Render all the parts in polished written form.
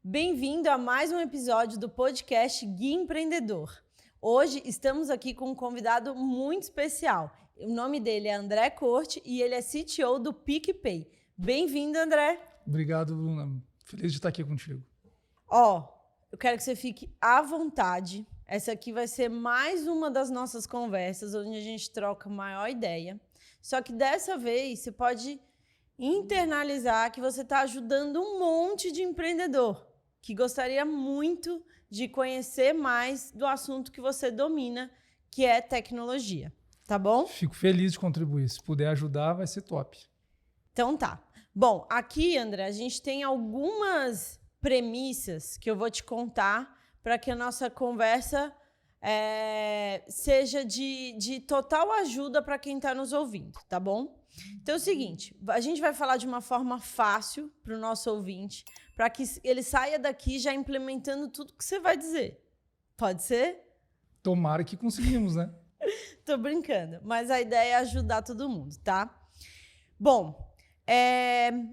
Bem-vindo a mais um episódio do podcast Guia Empreendedor. Hoje estamos aqui com um convidado muito especial. O nome dele é André Corte e ele é CTO do PicPay. Bem-vindo, André. Obrigado, Bruna. Feliz de estar aqui contigo. Eu quero que você fique à vontade. Essa aqui vai ser mais uma das nossas conversas onde a gente troca maior ideia. Só que dessa vez você pode internalizar que você está ajudando um monte de empreendedor que gostaria muito de conhecer mais do assunto que você domina, que é tecnologia. Tá bom? Fico feliz de contribuir. Se puder ajudar, vai ser top. Então tá. Bom, aqui, André, a gente tem algumas premissas que eu vou te contar para que a nossa conversa seja de total ajuda para quem está nos ouvindo, tá bom? Então é o seguinte, a gente vai falar de uma forma fácil para o nosso ouvinte, para que ele saia daqui já implementando tudo que você vai dizer. Pode ser? Tomara que conseguimos, né? Tô brincando, mas a ideia é ajudar todo mundo, tá? Bom,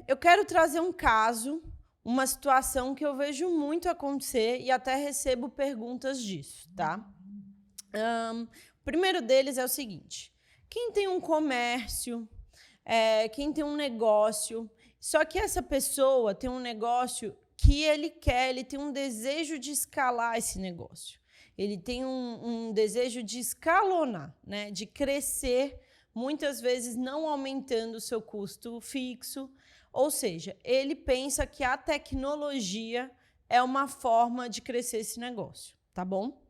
eu quero trazer um caso, uma situação que eu vejo muito acontecer e até recebo perguntas disso, tá? O primeiro deles é o seguinte: quem tem um comércio, quem tem um negócio, só que essa pessoa tem um negócio que ele tem um desejo de escalar esse negócio. Ele tem um desejo de escalonar, né? De crescer, muitas vezes não aumentando o seu custo fixo. Ou seja, ele pensa que a tecnologia é uma forma de crescer esse negócio, tá bom?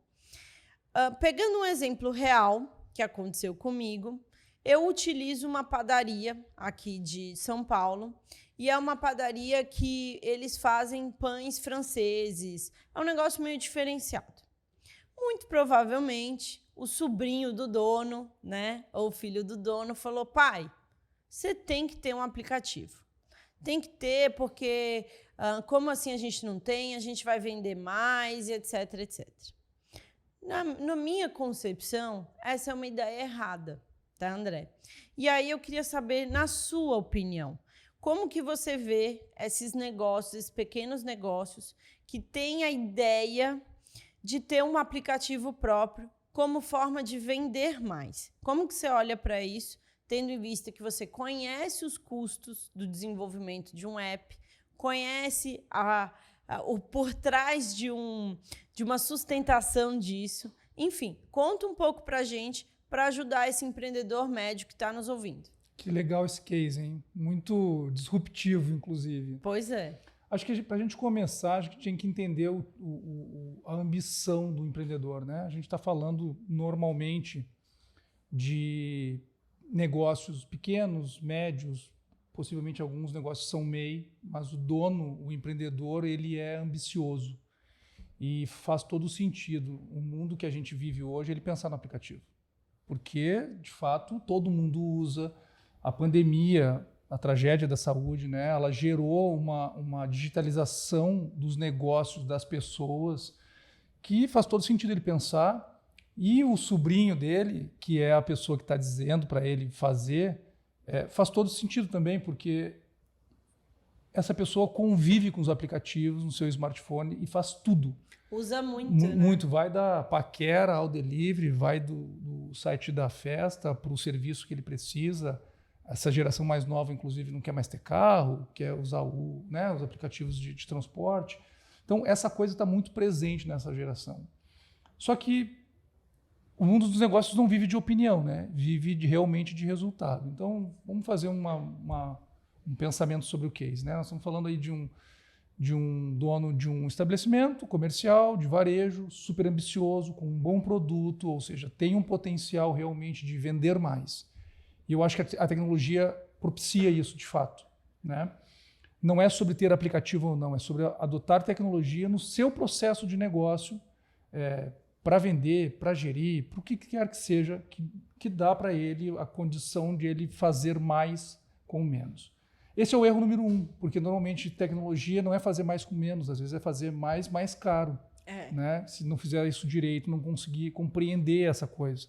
Pegando um exemplo real que aconteceu comigo, eu utilizo uma padaria aqui de São Paulo e é uma padaria que eles fazem pães franceses. É um negócio meio diferenciado. Muito provavelmente, o sobrinho do dono, né, ou o filho do dono, falou: pai, você tem que ter um aplicativo. Tem que ter, porque como assim a gente não tem, a gente vai vender mais, etc, etc. Na minha concepção, essa é uma ideia errada, tá, André? E aí eu queria saber, na sua opinião, como que você vê esses negócios, esses pequenos negócios que têm a ideia de ter um aplicativo próprio como forma de vender mais? Como que você olha para isso, tendo em vista que você conhece os custos do desenvolvimento de um app, conhece o por trás de uma sustentação disso? Enfim, conta um pouco para a gente para ajudar esse empreendedor médio que está nos ouvindo. Que legal esse case, hein? Muito disruptivo, inclusive. Pois é. Acho que para a gente começar, acho que tinha que entender a ambição do empreendedor, né? A gente está falando normalmente de negócios pequenos, médios, possivelmente alguns negócios são MEI, mas o dono, o empreendedor, ele é ambicioso e faz todo sentido. O mundo que a gente vive hoje, ele pensar no aplicativo, porque de fato todo mundo usa. A pandemia, a tragédia da saúde, né, ela gerou uma digitalização dos negócios das pessoas que faz todo sentido ele pensar. E o sobrinho dele, que é a pessoa que está dizendo para ele fazer, faz todo sentido também, porque essa pessoa convive com os aplicativos no seu smartphone e faz tudo. Usa muito, Muito. Vai da paquera ao delivery, vai do site da festa para o serviço que ele precisa. Essa geração mais nova, inclusive, não quer mais ter carro, quer usar os aplicativos de transporte. Então, essa coisa está muito presente nessa geração. Só que o mundo dos negócios não vive de opinião, né? Vive realmente de resultado. Então, vamos fazer um pensamento sobre o case, né? Nós estamos falando aí de um dono de um estabelecimento comercial, de varejo, super ambicioso, com um bom produto, ou seja, tem um potencial realmente de vender mais. E eu acho que a tecnologia propicia isso de fato, né? Não é sobre ter aplicativo ou não, é sobre adotar tecnologia no seu processo de negócio, para vender, para gerir, para o que quer que seja, que dá para ele a condição de ele fazer mais com menos. Esse é o erro número 1, porque normalmente tecnologia não é fazer mais com menos, às vezes é fazer mais caro. Né? Se não fizer isso direito, não conseguir compreender essa coisa.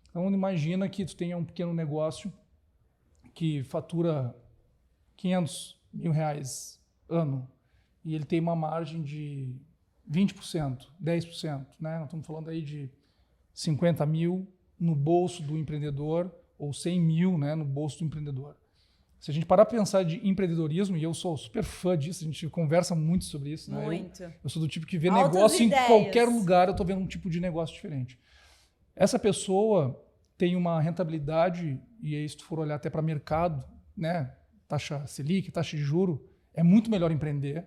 Então, imagina que tu tenha um pequeno negócio que fatura R$500 mil ano e ele tem uma margem de 20%, 10%, né? Nós estamos falando aí de 50 mil no bolso do empreendedor ou 100 mil, né, no bolso do empreendedor. Se a gente parar para pensar de empreendedorismo, e eu sou super fã disso, a gente conversa muito sobre isso. Né? Muito. Eu sou do tipo que vê Altas negócio ideias. em qualquer lugar, eu estou vendo um tipo de negócio diferente. Essa pessoa tem uma rentabilidade, e aí se tu for olhar até para mercado, né, taxa Selic, taxa de juro, é muito melhor empreender,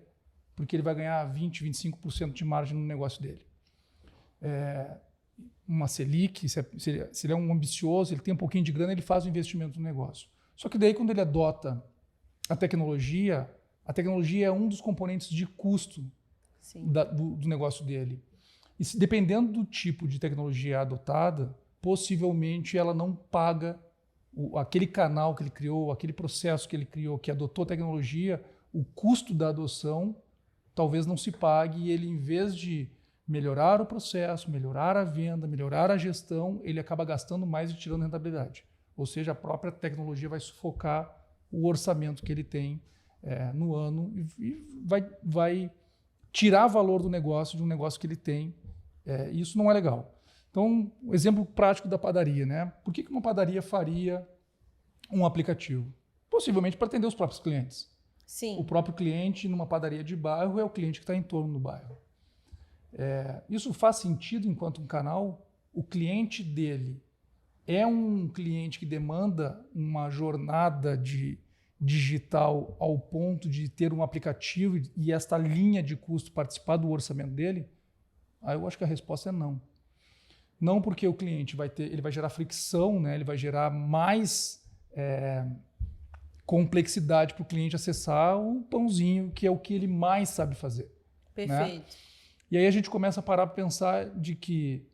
porque ele vai ganhar 20%, 25% de margem no negócio dele. Uma Selic, se ele é um ambicioso, ele tem um pouquinho de grana, ele faz o investimento no negócio. Só que daí, quando ele adota a tecnologia é um dos componentes de custo do negócio dele. E dependendo do tipo de tecnologia adotada, possivelmente ela não paga aquele canal que ele criou, aquele processo que ele criou, que adotou tecnologia, o custo da adoção talvez não se pague e ele, em vez de melhorar o processo, melhorar a venda, melhorar a gestão, ele acaba gastando mais e tirando rentabilidade. Ou seja, a própria tecnologia vai sufocar o orçamento que ele tem no ano e vai tirar valor do negócio, de um negócio que ele tem. Isso não é legal. Então, um exemplo prático da padaria, né? Por que uma padaria faria um aplicativo? Possivelmente para atender os próprios clientes. Sim. O próprio cliente numa padaria de bairro é o cliente que está em torno do bairro. Isso faz sentido enquanto um canal? O cliente dele é um cliente que demanda uma jornada digital ao ponto de ter um aplicativo e esta linha de custo participar do orçamento dele? Aí eu acho que a resposta é não. Não, porque o cliente ele vai gerar fricção, né? Ele vai gerar mais complexidade para o cliente acessar o pãozinho, que é o que ele mais sabe fazer. Perfeito. Né? E aí a gente começa a parar para pensar de que,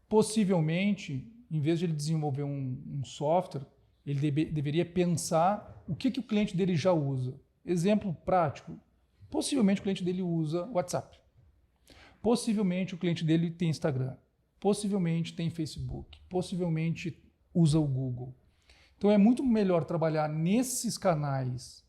possivelmente, em vez de ele desenvolver um software, ele deveria pensar o que o cliente dele já usa. Exemplo prático, possivelmente o cliente dele usa WhatsApp. Possivelmente o cliente dele tem Instagram. Possivelmente tem Facebook. Possivelmente usa o Google. Então é muito melhor trabalhar nesses canais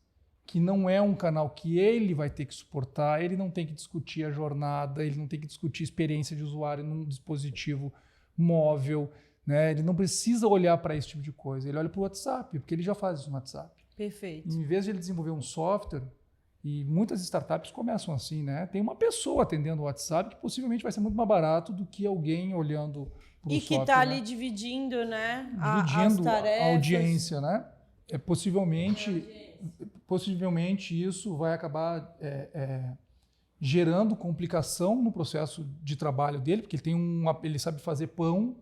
que não é um canal que ele vai ter que suportar, ele não tem que discutir a jornada, ele não tem que discutir a experiência de usuário num dispositivo móvel, né? Ele não precisa olhar para esse tipo de coisa, ele olha para o WhatsApp, porque ele já faz isso no WhatsApp. Perfeito. Em vez de ele desenvolver um software, e muitas startups começam assim, né? Tem uma pessoa atendendo o WhatsApp que possivelmente vai ser muito mais barato do que alguém olhando para o software. E que está ali dividindo, né? Dividindo as tarefas. a audiência, né? Possivelmente isso vai acabar gerando complicação no processo de trabalho dele, porque ele sabe fazer pão,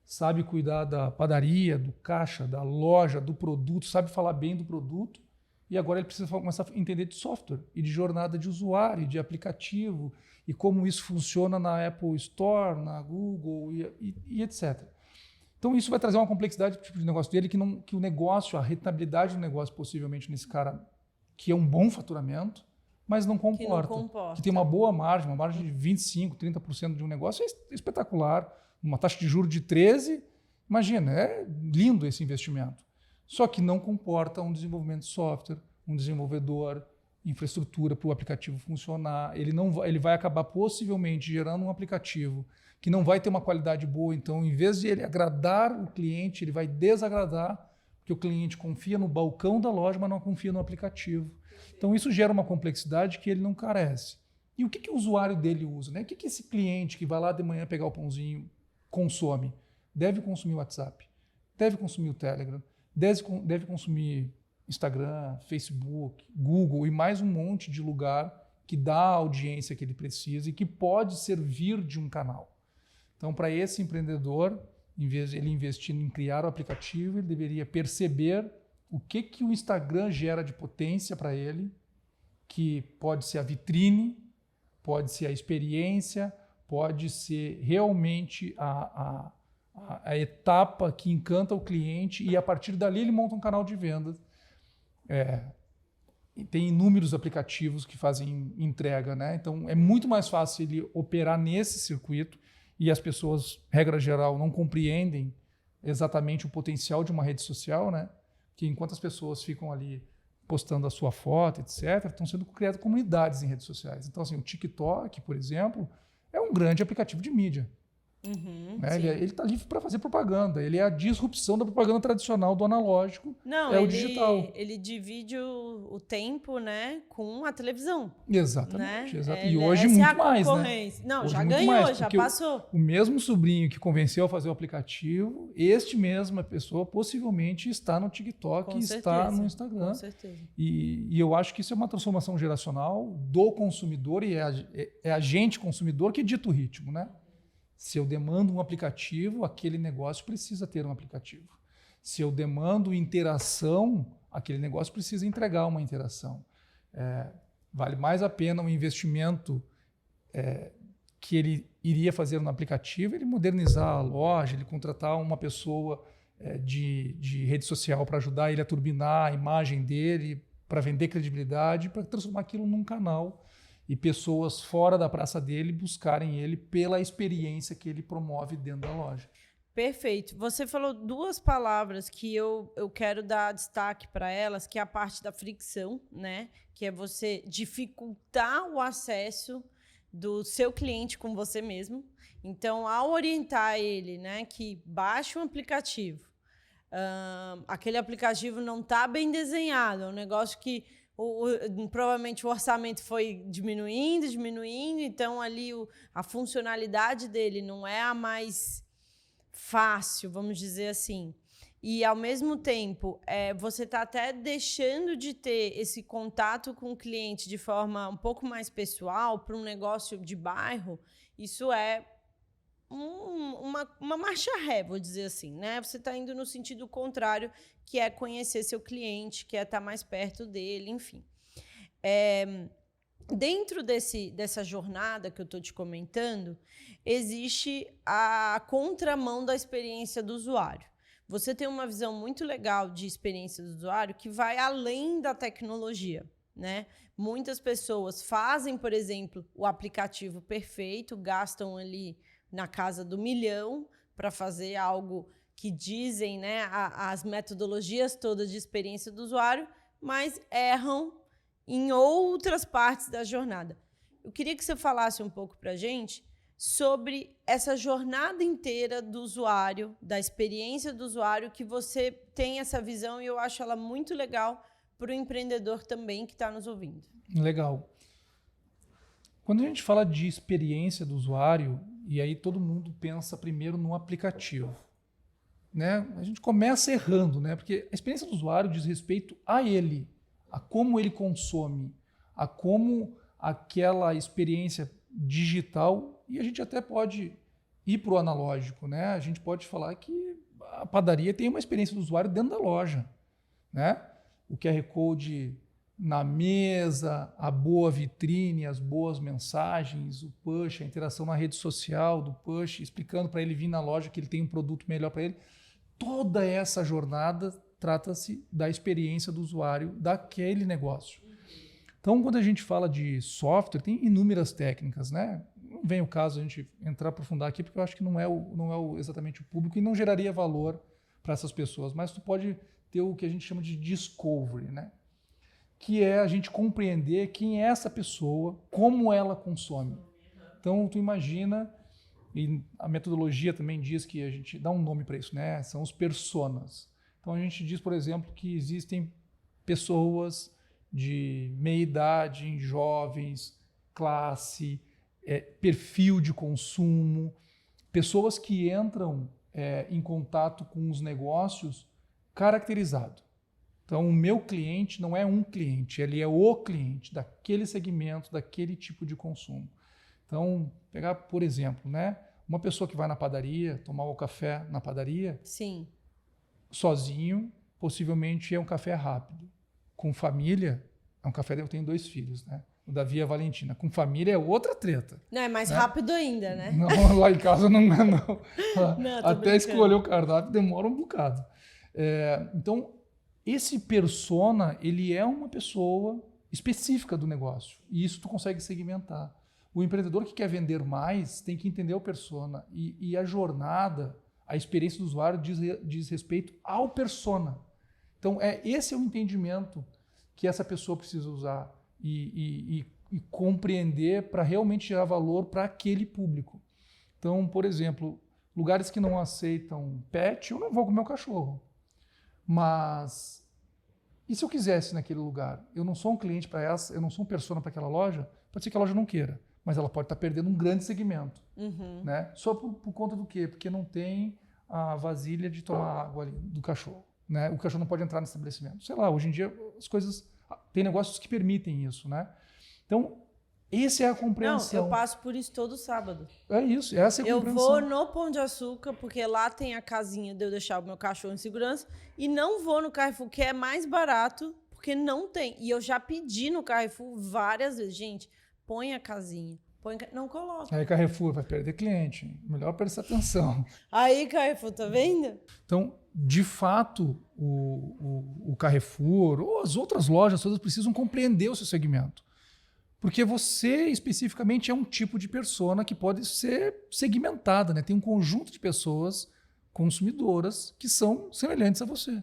sabe cuidar da padaria, do caixa, da loja, do produto, sabe falar bem do produto, e agora ele precisa começar a entender de software e de jornada de usuário, de aplicativo, e como isso funciona na Apple Store, na Google e etc. Então isso vai trazer uma complexidade do tipo de negócio dele que o negócio, a rentabilidade do negócio possivelmente nesse cara, que é um bom faturamento, mas não comporta. Que tem uma boa margem, uma margem de 25%, 30% de um negócio é espetacular. Uma taxa de juros de 13%, imagina, é lindo esse investimento. Só que não comporta um desenvolvimento de software, um desenvolvedor, infraestrutura para o aplicativo funcionar. Ele vai acabar possivelmente gerando um aplicativo que não vai ter uma qualidade boa, então, em vez de ele agradar o cliente, ele vai desagradar, porque o cliente confia no balcão da loja, mas não confia no aplicativo. Então, isso gera uma complexidade que ele não carece. E o que o usuário dele usa? Né? O que esse cliente que vai lá de manhã pegar o pãozinho consome? Deve consumir o WhatsApp, deve consumir o Telegram, deve consumir Instagram, Facebook, Google e mais um monte de lugar que dá a audiência que ele precisa e que pode servir de um canal. Então, para esse empreendedor, em vez de ele investir em criar o aplicativo, ele deveria perceber o que o Instagram gera de potência para ele, que pode ser a vitrine, pode ser a experiência, pode ser realmente a etapa que encanta o cliente e a partir dali ele monta um canal de vendas. Tem inúmeros aplicativos que fazem entrega, né? Então é muito mais fácil ele operar nesse circuito e as pessoas, regra geral, não compreendem exatamente o potencial de uma rede social, né? Que enquanto as pessoas ficam ali postando a sua foto, etc., estão sendo criadas comunidades em redes sociais. Então, assim, o TikTok, por exemplo, é um grande aplicativo de mídia. Né? Ele está livre para fazer propaganda. Ele é a disrupção da propaganda tradicional do analógico. Não, o digital. Ele divide o tempo, né, com a televisão. Exatamente. Né? E hoje muito mais, né? Não, hoje já ganhou, mais, já passou. O mesmo sobrinho que convenceu a fazer o aplicativo, mesma pessoa possivelmente está no TikTok e está no Instagram. Com certeza. E eu acho que isso é uma transformação geracional do consumidor e é a gente consumidor que dita o ritmo, né? Se eu demando um aplicativo, aquele negócio precisa ter um aplicativo. Se eu demando interação, aquele negócio precisa entregar uma interação. Vale mais a pena um investimento que ele iria fazer no aplicativo, ele modernizar a loja, ele contratar uma pessoa de rede social para ajudar ele a turbinar a imagem dele, para vender credibilidade, para transformar aquilo num canal e pessoas fora da praça dele buscarem ele pela experiência que ele promove dentro da loja. Perfeito. Você falou duas palavras que eu quero dar destaque para elas, que é a parte da fricção, né? Que é você dificultar o acesso do seu cliente com você mesmo. Então, ao orientar ele, né, que baixe um aplicativo, aquele aplicativo não está bem desenhado, é um negócio que provavelmente o orçamento foi diminuindo, então ali a funcionalidade dele não é a mais fácil, vamos dizer assim. E, ao mesmo tempo, você está até deixando de ter esse contato com o cliente de forma um pouco mais pessoal para um negócio de bairro. Isso é uma marcha ré, vou dizer assim, né? Você está indo no sentido contrário, que é conhecer seu cliente, que é estar mais perto dele, enfim. Dentro dessa jornada que eu estou te comentando, existe a contramão da experiência do usuário. Você tem uma visão muito legal de experiência do usuário que vai além da tecnologia, né? Muitas pessoas fazem, por exemplo, o aplicativo perfeito, gastam ali na casa do 1 milhão para fazer algo que dizem, né, as metodologias todas de experiência do usuário, mas erram em outras partes da jornada. Eu queria que você falasse um pouco para a gente sobre essa jornada inteira do usuário, da experiência do usuário, que você tem essa visão e eu acho ela muito legal para o empreendedor também que está nos ouvindo. Legal. Quando a gente fala de experiência do usuário, e aí todo mundo pensa primeiro no aplicativo, né? A gente começa errando, né? Porque a experiência do usuário diz respeito a ele, a como ele consome, a como aquela experiência digital, e a gente até pode ir para o analógico, né? A gente pode falar que a padaria tem uma experiência do usuário dentro da loja, né? O QR Code na mesa, a boa vitrine, as boas mensagens, o push, a interação na rede social do push, explicando para ele vir na loja que ele tem um produto melhor para ele. Toda essa jornada trata-se da experiência do usuário daquele negócio. Então, quando a gente fala de software, tem inúmeras técnicas, né? Não vem o caso a gente entrar aprofundar aqui, porque eu acho que não é exatamente o público e não geraria valor para essas pessoas, mas tu pode ter o que a gente chama de discovery, né? Que é a gente compreender quem é essa pessoa, como ela consome. Então, tu imagina, e a metodologia também diz que a gente dá um nome para isso, né? São os personas. Então, a gente diz, por exemplo, que existem pessoas de meia idade, jovens, classe, perfil de consumo, pessoas que entram em contato com os negócios caracterizado. Então, o meu cliente não é um cliente, ele é o cliente daquele segmento, daquele tipo de consumo. Então, pegar, por exemplo, né, uma pessoa que vai na padaria, tomar o café na padaria, sim, sozinho, possivelmente é um café rápido. Com família, é um café, eu tenho 2 filhos, né? O Davi e a Valentina. Com família é outra treta. Não, é mais né? rápido ainda, né? Não, lá em casa não é, não. Não, até escolher o cardápio demora um bocado. Então, esse persona, ele é uma pessoa específica do negócio. E isso tu consegue segmentar. O empreendedor que quer vender mais tem que entender o persona. E a jornada, a experiência do usuário diz respeito ao persona. Então, esse é o entendimento que essa pessoa precisa usar e compreender para realmente gerar valor para aquele público. Então, por exemplo, lugares que não aceitam pet, eu não vou com o meu cachorro. Mas, e se eu quisesse naquele lugar? Eu não sou um cliente para essa, eu não sou um persona para aquela loja, pode ser que a loja não queira, mas ela pode estar perdendo um grande segmento. Né? Só por conta do quê? Porque não tem a vasilha de tomar água ali do cachorro. Né? O cachorro não pode entrar no estabelecimento. Sei lá, hoje em dia as coisas... Tem negócios que permitem isso, né? Então, essa é a compreensão. Não, eu passo por isso todo sábado. É isso, essa é a compreensão. Eu vou no Pão de Açúcar, porque lá tem a casinha de eu deixar o meu cachorro em segurança, e não vou no Carrefour, que é mais barato, porque não tem. E eu já pedi no Carrefour várias vezes. Gente, põe a casinha. Não coloca. Aí Carrefour vai perder cliente. Melhor prestar atenção. Aí, Carrefour, tá vendo? Então, de fato, o Carrefour ou as outras lojas todas precisam compreender o seu segmento. Porque você, especificamente, é um tipo de persona que pode ser segmentada, né? Tem um conjunto de pessoas consumidoras que são semelhantes a você.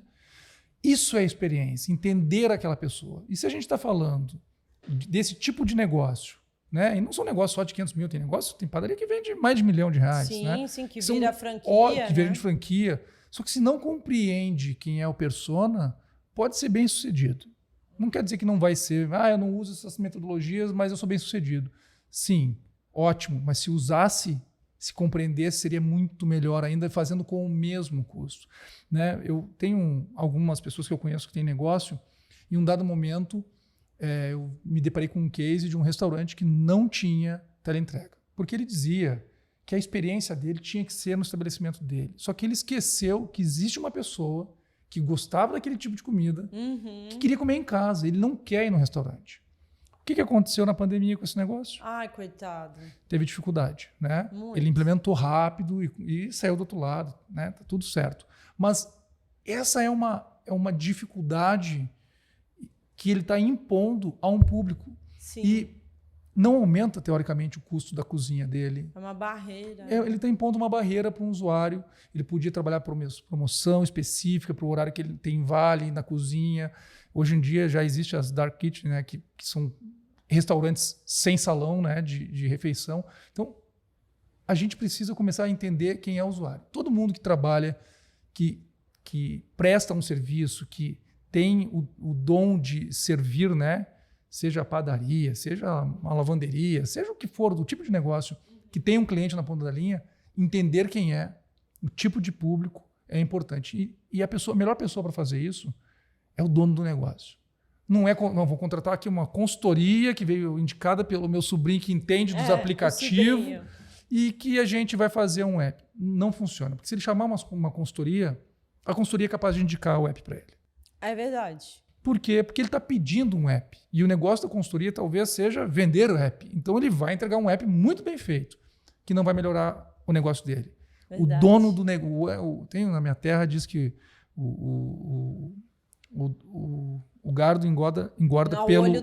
Isso é experiência, entender aquela pessoa. E se a gente está falando desse tipo de negócio, né? E não são negócios só de 500 mil, tem padaria que vende mais de R$1 milhão. Sim, né? sim, que vira franquia. Que vende franquia. Só que se não compreende quem é o persona, pode ser bem sucedido. Não quer dizer que não vai ser, eu não uso essas metodologias, mas eu sou bem sucedido. Sim, ótimo, mas se usasse, se compreendesse, seria muito melhor ainda, fazendo com o mesmo custo. Né? Eu tenho algumas pessoas que eu conheço que têm negócio, e em um dado momento eu me deparei com um case de um restaurante que não tinha teleentrega. Porque ele dizia que a experiência dele tinha que ser no estabelecimento dele. Só que ele esqueceu que existe uma pessoa que gostava daquele tipo de comida, que queria comer em casa. Ele não quer ir no restaurante. O que aconteceu na pandemia com esse negócio? Ai, coitado. Teve dificuldade, né? Muito. Ele implementou rápido e saiu do outro lado, né? Tá tudo certo. Mas essa é uma dificuldade que ele está impondo a um público. Sim. E não aumenta, teoricamente, o custo da cozinha dele. É uma barreira. Ele está impondo uma barreira para um usuário. Ele podia trabalhar por promoção específica, para o horário que ele tem vale na cozinha. Hoje em dia já existe as dark kitchen, né, que são restaurantes sem salão, né, de refeição. Então, a gente precisa começar a entender quem é o usuário. Todo mundo que trabalha, que presta um serviço, que tem o dom de servir, né, seja a padaria, seja uma lavanderia, seja o que for, do tipo de negócio que tem um cliente na ponta da linha, entender quem é, o tipo de público é importante. E a melhor pessoa para fazer isso é o dono do negócio. Não vou contratar aqui uma consultoria que veio indicada pelo meu sobrinho que entende dos aplicativos e que a gente vai fazer um app. Não funciona. Porque se ele chamar uma consultoria, a consultoria é capaz de indicar o app para ele. É verdade. Por quê? Porque ele está pedindo um app. E o negócio da consultoria talvez seja vender o app. Então ele vai entregar um app muito bem feito, que não vai melhorar o negócio dele. Verdade. O dono do negócio... Tem na minha terra, diz que o gado engorda ao olho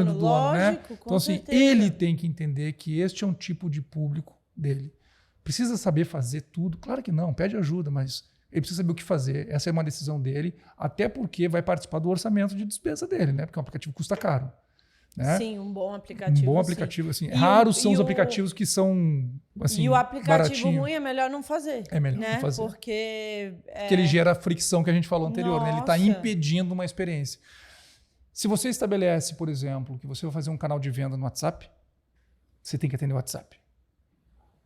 do dono. Lógico, né? Então, assim, certeza. ele tem que entender que este é um tipo de público dele. Precisa saber fazer tudo? Claro que não, pede ajuda, mas... Ele precisa saber o que fazer. Essa é uma decisão dele, até porque vai participar do orçamento de despesa dele, né? Porque um aplicativo custa caro. Né? Sim, um bom aplicativo. Um bom aplicativo, assim. Raros são os aplicativos que são assim, e o aplicativo baratinho. ruim é melhor não fazer. É melhor né? não fazer. Porque ele gera a fricção que a gente falou anterior. Né? Ele está Nossa. impedindo uma experiência. Se você estabelece, por exemplo, que você vai fazer um canal de venda no WhatsApp, você tem que atender o WhatsApp.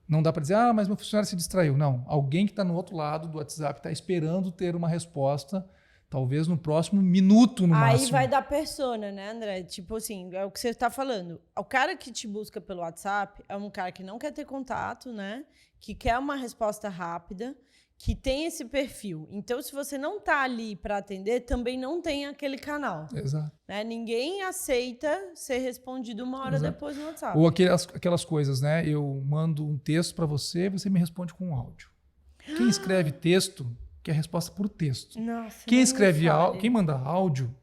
Não dá para dizer, mas meu funcionário se distraiu. Não, alguém que está no outro lado do WhatsApp está esperando ter uma resposta, talvez no próximo minuto, no máximo. Aí vai da persona, né, André? Tipo assim, é o que você está falando. O cara que te busca pelo WhatsApp é um cara que não quer ter contato, né? Que quer uma resposta rápida, que tem esse perfil. Então, se você não está ali para atender, também não tem aquele canal. Exato. Né? Ninguém aceita ser respondido uma hora Exato. depois no WhatsApp. Ou aquelas coisas, né? Eu mando um texto para você, você me responde com um áudio. Quem escreve texto quer resposta por texto. Nossa, Quem escreve quem manda áudio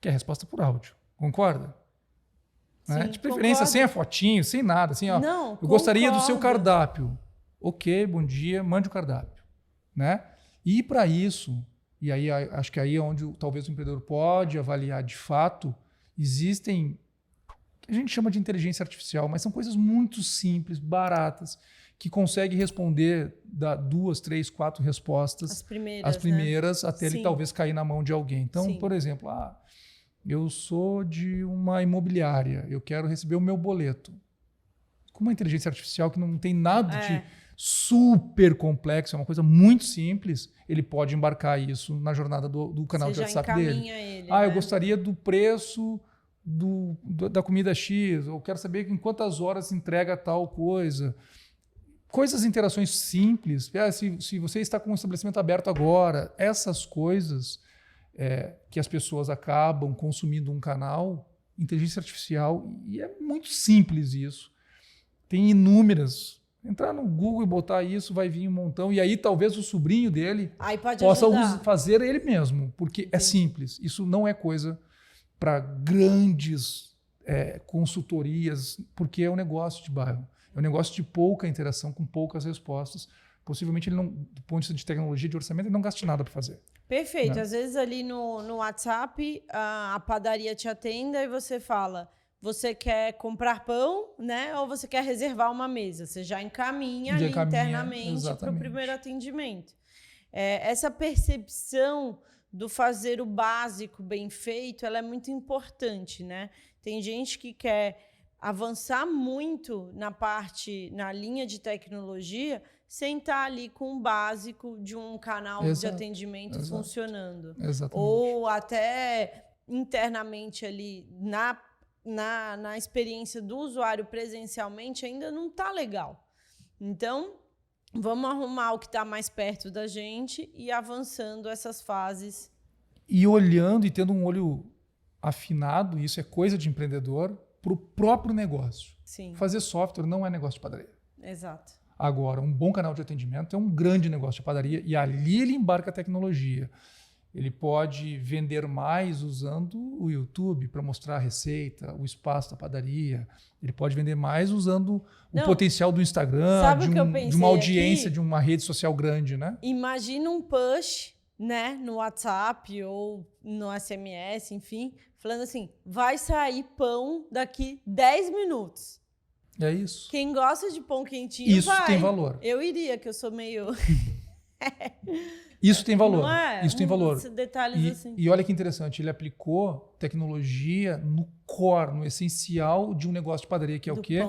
quer resposta por áudio. Concorda? Sim, né? De preferência concordo. sem a fotinho, sem nada. Assim, ó, não, eu gostaria do seu concordo. cardápio. Ok, bom dia, mande o cardápio. Né? E para isso, e aí acho que aí é onde talvez o empreendedor pode avaliar de fato Existem, que a gente chama de inteligência artificial, mas são coisas muito simples, baratas, que conseguem responder, dar 2, 3, 4 respostas. As primeiras, né? Até ele Sim. talvez cair na mão de alguém. Então, Sim. por exemplo, eu sou de uma imobiliária, eu quero receber o meu boleto. Com uma inteligência artificial que não tem nada de super complexo, é uma coisa muito simples, ele pode embarcar isso na jornada do canal de WhatsApp dele. Ele, eu gostaria do preço da comida X, eu quero saber em quantas horas entrega tal coisa. Coisas, interações simples. Se você está com um estabelecimento aberto agora, essas coisas que as pessoas acabam consumindo um canal, inteligência artificial, e é muito simples isso. Tem inúmeras. Entrar no Google e botar isso, vai vir um montão. E aí talvez o sobrinho dele possa fazer ele mesmo, porque é simples. Isso não é coisa para grandes consultorias, porque é um negócio de bairro. É um negócio de pouca interação, com poucas respostas. Possivelmente, ele não, do ponto de vista de tecnologia, de orçamento, ele não gaste nada para fazer. Perfeito. Né? Às vezes ali no WhatsApp, a padaria te atende e você fala... Você quer comprar pão, né? Ou você quer reservar uma mesa? Você já encaminha ali internamente para o primeiro atendimento. Essa percepção do fazer o básico bem feito, ela é muito importante, né? Tem gente que quer avançar muito na linha de tecnologia, sem estar ali com o básico de um canal de atendimento funcionando. Exatamente. Ou até internamente ali na experiência do usuário presencialmente ainda não está legal. Então, vamos arrumar o que está mais perto da gente e avançando essas fases. E olhando e tendo um olho afinado, isso é coisa de empreendedor, para o próprio negócio. Sim. Fazer software não é negócio de padaria. Exato. Agora, um bom canal de atendimento é um grande negócio de padaria e ali ele embarca a tecnologia. Ele pode vender mais usando o YouTube para mostrar a receita, o espaço da padaria. Ele pode vender mais usando o potencial do Instagram, de uma audiência, de uma rede social grande, né? Imagina um push, né, no WhatsApp ou no SMS, enfim, falando assim, vai sair pão daqui 10 minutos. É isso. Quem gosta de pão quentinho isso vai. Tem valor. Eu iria, que eu sou meio... Isso tem valor. Não é? Isso tem valor. Detalhes assim. E olha que interessante, ele aplicou tecnologia no core, no essencial de um negócio de padaria, que é o quê?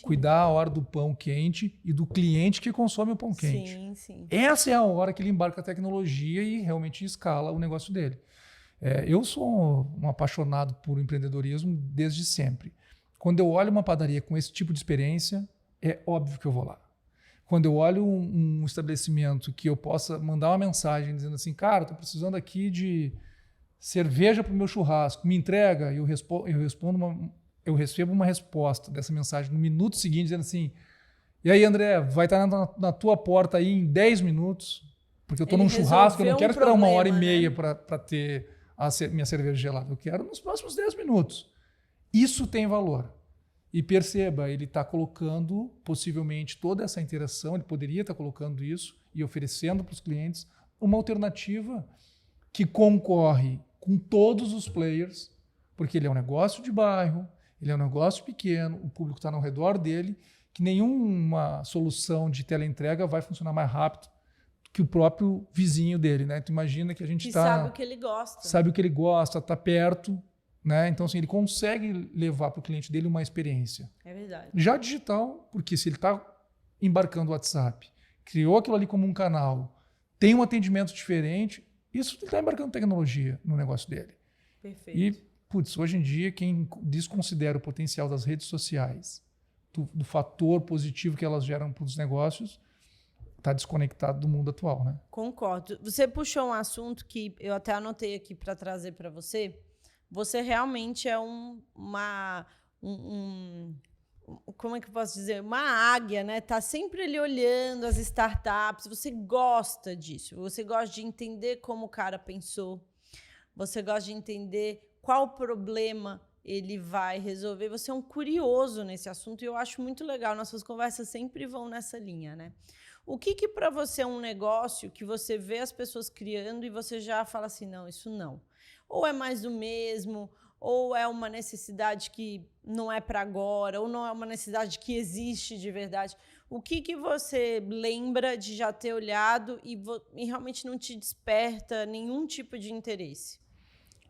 Cuidar a hora do pão quente e do cliente que consome o pão quente. Sim, sim. Essa é a hora que ele embarca a tecnologia e realmente escala o negócio dele. Eu sou um apaixonado por empreendedorismo desde sempre. Quando eu olho uma padaria com esse tipo de experiência, é óbvio que eu vou lá. Quando eu olho um estabelecimento que eu possa mandar uma mensagem dizendo assim, cara, estou precisando aqui de cerveja para o meu churrasco, me entrega, eu recebo uma resposta dessa mensagem no minuto seguinte dizendo assim, e aí André, vai estar na tua porta aí em 10 minutos, porque eu estou num churrasco, eu não quero esperar 1h30 para ter a minha cerveja gelada, eu quero nos próximos 10 minutos. Isso tem valor. E perceba, ele está colocando possivelmente toda essa interação, ele poderia estar colocando isso e oferecendo para os clientes uma alternativa que concorre com todos os players, porque ele é um negócio de bairro, ele é um negócio pequeno, o público está ao redor dele, que nenhuma solução de teleentrega vai funcionar mais rápido que o próprio vizinho dele. Né? Tu imagina que a gente sabe o que ele gosta. Sabe o que ele gosta, está perto. Né? Então, assim, ele consegue levar para o cliente dele uma experiência. É verdade. Já digital, porque se ele está embarcando o WhatsApp, criou aquilo ali como um canal, tem um atendimento diferente, isso ele está embarcando tecnologia no negócio dele. Perfeito. E, putz, hoje em dia, quem desconsidera o potencial das redes sociais, do fator positivo que elas geram para os negócios, está desconectado do mundo atual. Né? Concordo. Você puxou um assunto que eu até anotei aqui para trazer para você. Você realmente é como é que eu posso dizer? Uma águia, né? Tá sempre ali olhando as startups. Você gosta disso. Você gosta de entender como o cara pensou. Você gosta de entender qual problema ele vai resolver. Você é um curioso nesse assunto e eu acho muito legal. Nossas conversas sempre vão nessa linha, né? O que para você é um negócio que você vê as pessoas criando e você já fala assim, não, isso não. Ou é mais do mesmo, ou é uma necessidade que não é para agora, ou não é uma necessidade que existe de verdade? O que você lembra de já ter olhado e realmente não te desperta nenhum tipo de interesse?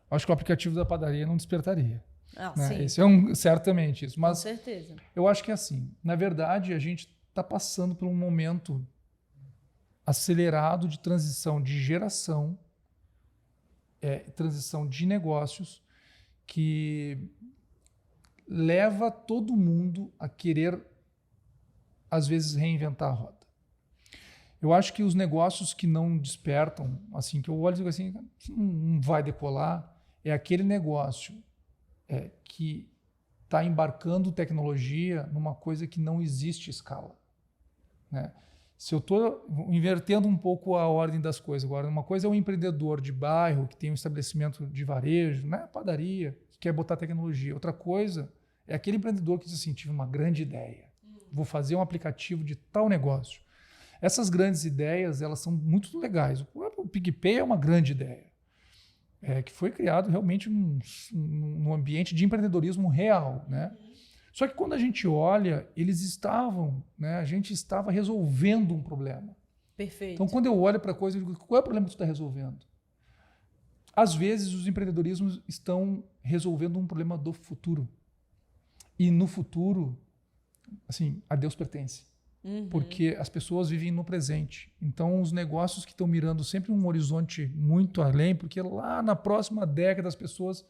Acho que o aplicativo da padaria não despertaria. Né? Sim. Esse é certamente isso. Mas com certeza. Eu acho que é assim. Na verdade, a gente está passando por um momento acelerado de transição de geração, transição de negócios, que leva todo mundo a querer, às vezes, reinventar a roda. Eu acho que os negócios que não despertam, assim, que eu olho e digo assim, não vai decolar, é aquele negócio que está embarcando tecnologia numa coisa que não existe escala. Né? Se eu estou invertendo um pouco a ordem das coisas agora, uma coisa é um empreendedor de bairro que tem um estabelecimento de varejo, né? Padaria, que quer botar tecnologia. Outra coisa é aquele empreendedor que diz assim, tive uma grande ideia, vou fazer um aplicativo de tal negócio. Essas grandes ideias, elas são muito legais. O PicPay é uma grande ideia, que foi criado realmente num ambiente de empreendedorismo real, né? Só que quando a gente olha, eles estavam, né? A gente estava resolvendo um problema. Perfeito. Então, quando eu olho para a coisa, eu digo, qual é o problema que tu está resolvendo? Às vezes, os empreendedorismos estão resolvendo um problema do futuro. E no futuro, assim, a Deus pertence. Porque as pessoas vivem no presente. Então, os negócios que estão mirando sempre um horizonte muito além, porque lá na próxima década as pessoas...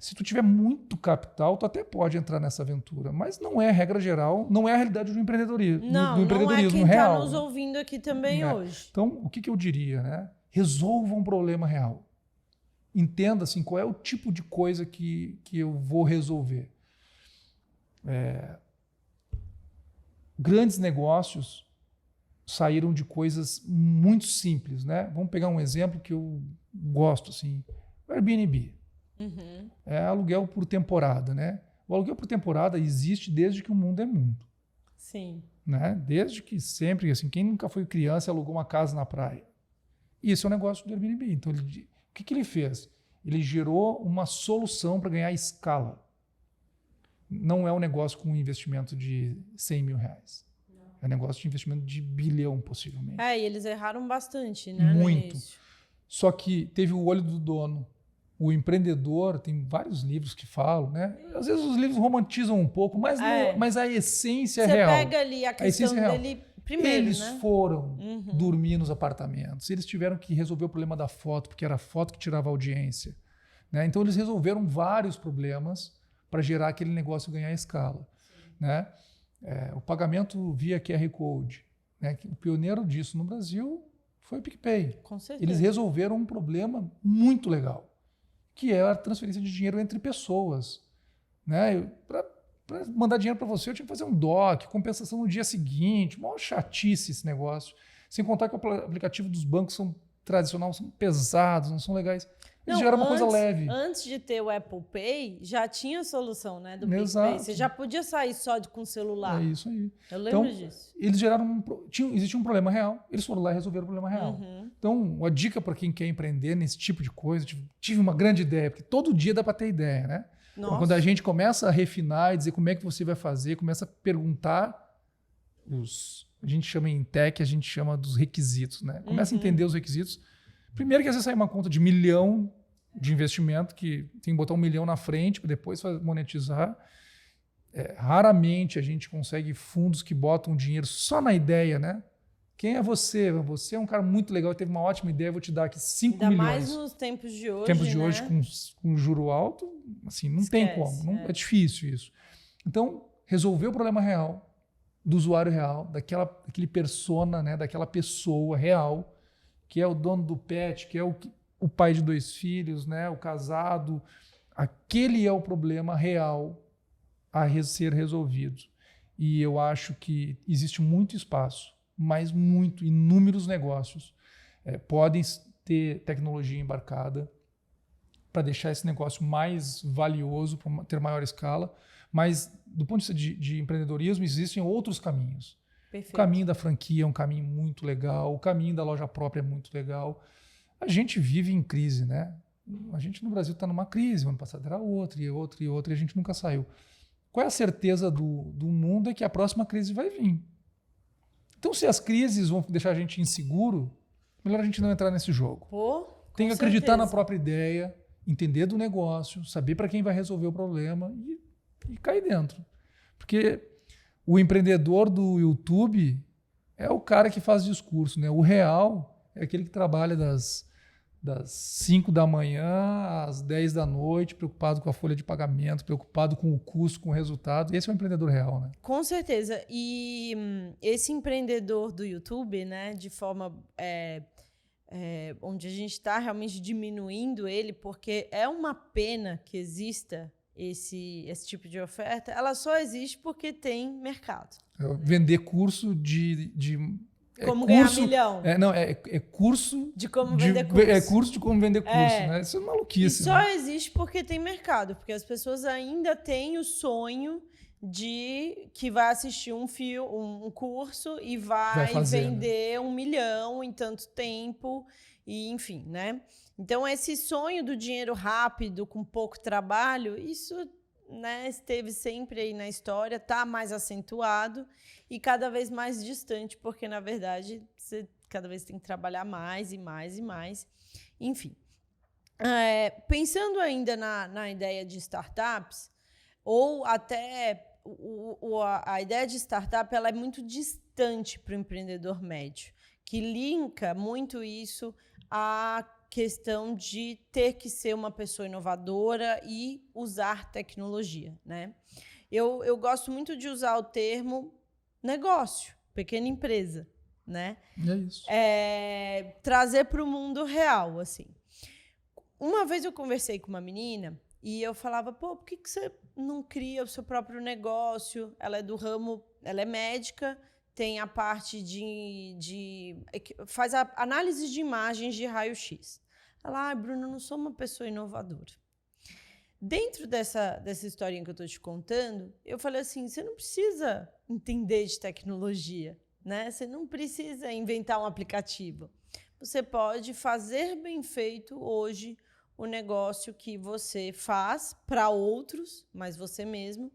Se tu tiver muito capital, tu até pode entrar nessa aventura, mas não é regra geral, não é a realidade do empreendedorismo, não empreendedorismo é quem real. Está nos ouvindo aqui também hoje. Então, o que eu diria, né? Resolva um problema real. Entenda assim, qual é o tipo de coisa que eu vou resolver. Grandes negócios saíram de coisas muito simples, né? Vamos pegar um exemplo que eu gosto, assim, o Airbnb. É aluguel por temporada, né? O aluguel por temporada existe desde que o mundo é mundo. Sim. Né? Desde que sempre, assim, quem nunca foi criança e alugou uma casa na praia. Isso é um negócio do Airbnb. Então, o que ele fez? Ele gerou uma solução para ganhar escala. Não é um negócio com um investimento de 100 mil reais. É um negócio de investimento de bilhão, possivelmente. E eles erraram bastante, né? Muito. Só que teve o olho do dono. O empreendedor, tem vários livros que falam, né? Às vezes os livros romantizam um pouco, mas a essência é real. Você pega ali a questão dele primeiro, eles né? foram dormir nos apartamentos. Eles tiveram que resolver o problema da foto, porque era a foto que tirava a audiência. Né? Então eles resolveram vários problemas para gerar aquele negócio ganhar escala. Né? O pagamento via QR Code. Né? O pioneiro disso no Brasil foi o PicPay. Com certeza. Eles resolveram um problema muito legal, que é a transferência de dinheiro entre pessoas. Né? Para mandar dinheiro para você, eu tinha que fazer um DOC, compensação no dia seguinte, maior chatice esse negócio. Sem contar que o aplicativo dos bancos são tradicionais, são pesados, não são legais. Eles geraram uma coisa leve. Antes de ter o Apple Pay, já tinha solução, né, do Exato. PicPay. Você já podia sair só com o celular. É isso aí. Eu lembro disso. Eles geraram existia um problema real, eles foram lá e resolveram o problema real. Então, a dica para quem quer empreender nesse tipo de coisa, tive uma grande ideia, porque todo dia dá para ter ideia, né? Então, quando a gente começa a refinar e dizer como é que você vai fazer, começa a perguntar a gente chama em tech, a gente chama dos requisitos, né? Começa a entender os requisitos. Primeiro que às vezes sai uma conta de 1 milhão de investimento, que tem que botar 1 milhão na frente para depois monetizar. Raramente a gente consegue fundos que botam dinheiro só na ideia, né? Quem é você? Você é um cara muito legal, teve uma ótima ideia, vou te dar aqui 5 milhões. Ainda mais nos tempos de hoje, né? Com juro alto, assim, não tem como. É difícil isso. Então, resolver o problema real, do usuário real, daquele persona, né? Daquela pessoa real, que é o dono do pet, que é o pai de 2 filhos, né? O casado. Aquele é o problema real a ser resolvido. E eu acho que existe muito espaço, mas inúmeros negócios podem ter tecnologia embarcada para deixar esse negócio mais valioso, para ter maior escala. Mas, do ponto de vista de empreendedorismo, existem outros caminhos. Perfeito. O caminho da franquia é um caminho muito legal, o caminho da loja própria é muito legal. A gente vive em crise, né? a gente no Brasil está numa crise, o ano passado era outra, e outra, e outra, e a gente nunca saiu. Qual é a certeza do mundo? É que a próxima crise vai vir. Então, se as crises vão deixar a gente inseguro, melhor a gente não entrar nesse jogo. Tem que acreditar na própria ideia, entender do negócio, saber para quem vai resolver o problema e cair dentro. Porque o empreendedor do YouTube é o cara que faz discurso, né? O real é aquele que trabalha das 5 da manhã às 10 da noite, preocupado com a folha de pagamento, preocupado com o custo, com o resultado. Esse é o empreendedor real, né? Com certeza. E esse empreendedor do YouTube, né, de forma onde a gente está realmente diminuindo ele, porque é uma pena que exista esse tipo de oferta, ela só existe porque tem mercado. Vender curso de como ganhar milhão. É curso de como vender curso. É curso de como vender curso, né? Isso é maluquice. E só existe porque tem mercado, porque as pessoas ainda têm o sonho de que vai assistir um curso e vai vender, né, 1 milhão em tanto tempo, e enfim, né? Então, esse sonho do dinheiro rápido, com pouco trabalho, isso, né, esteve sempre aí na história, está mais acentuado e cada vez mais distante, porque, na verdade, você cada vez tem que trabalhar mais e mais e mais. Enfim, pensando ainda na ideia de startups, ou até a ideia de startup, ela é muito distante para o empreendedor médio, que linka muito isso à questão de ter que ser uma pessoa inovadora e usar tecnologia, né? Eu gosto muito de usar o termo negócio, pequena empresa, né? É isso. Trazer para o mundo real, assim. Uma vez eu conversei com uma menina e eu falava, por que você não cria o seu próprio negócio? Ela é do ramo, ela é médica, tem a parte faz a análise de imagens de raio-x. Ela, Bruna, eu não sou uma pessoa inovadora. Dentro dessa historinha que eu estou te contando, eu falei assim, você não precisa entender de tecnologia, né? Você não precisa inventar um aplicativo. Você pode fazer bem feito hoje o negócio que você faz para outros, mas você mesmo,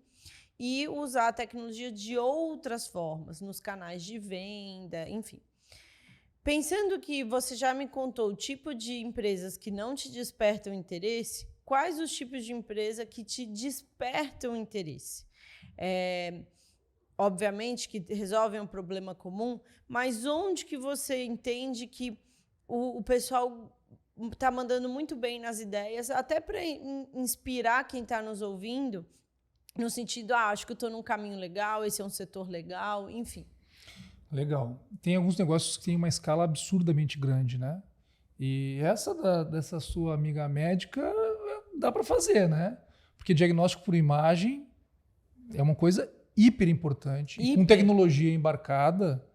e usar a tecnologia de outras formas, nos canais de venda, enfim. Pensando que você já me contou o tipo de empresas que não te despertam interesse, quais os tipos de empresa que te despertam interesse? Obviamente que resolvem um problema comum, mas onde que você entende que o pessoal está mandando muito bem nas ideias, até para inspirar quem está nos ouvindo, no sentido, acho que eu estou num caminho legal, esse é um setor legal, enfim. Legal. Tem alguns negócios que têm uma escala absurdamente grande, né? E dessa sua amiga médica dá para fazer, né? Porque diagnóstico por imagem é uma coisa hiper importante. E com tecnologia embarcada,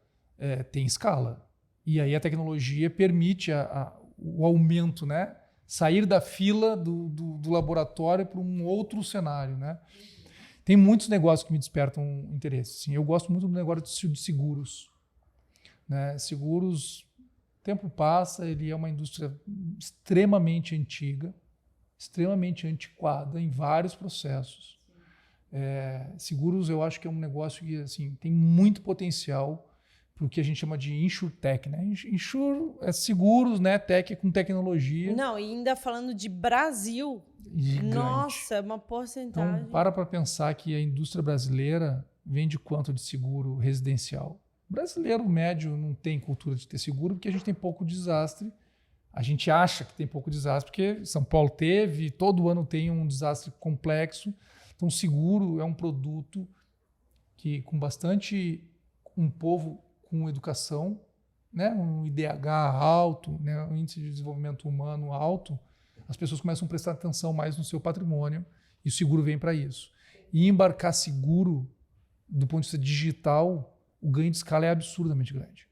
tem escala. E aí a tecnologia permite o aumento, né? Sair da fila do laboratório para um outro cenário, né? Tem muitos negócios que me despertam interesse. Sim, eu gosto muito do negócio de seguros, né? Seguros, o tempo passa, ele é uma indústria extremamente antiga, extremamente antiquada em vários processos. Seguros, eu acho que é um negócio que assim, tem muito potencial para o que a gente chama de insurtech, né? Insure é seguros, né? Tech é com tecnologia. Não, e ainda falando de Brasil, gigante. Nossa, uma porcentagem. Então, para pensar que a indústria brasileira vende quanto de seguro residencial. O brasileiro médio não tem cultura de ter seguro porque a gente tem pouco desastre. A gente acha que tem pouco desastre porque São Paulo teve, todo ano tem um desastre complexo. Então, o seguro é um produto que, com bastante um povo com educação, né, um IDH alto, né, um índice de desenvolvimento humano alto, as pessoas começam a prestar atenção mais no seu patrimônio e o seguro vem para isso. E embarcar seguro, do ponto de vista digital, o ganho de escala é absurdamente grande,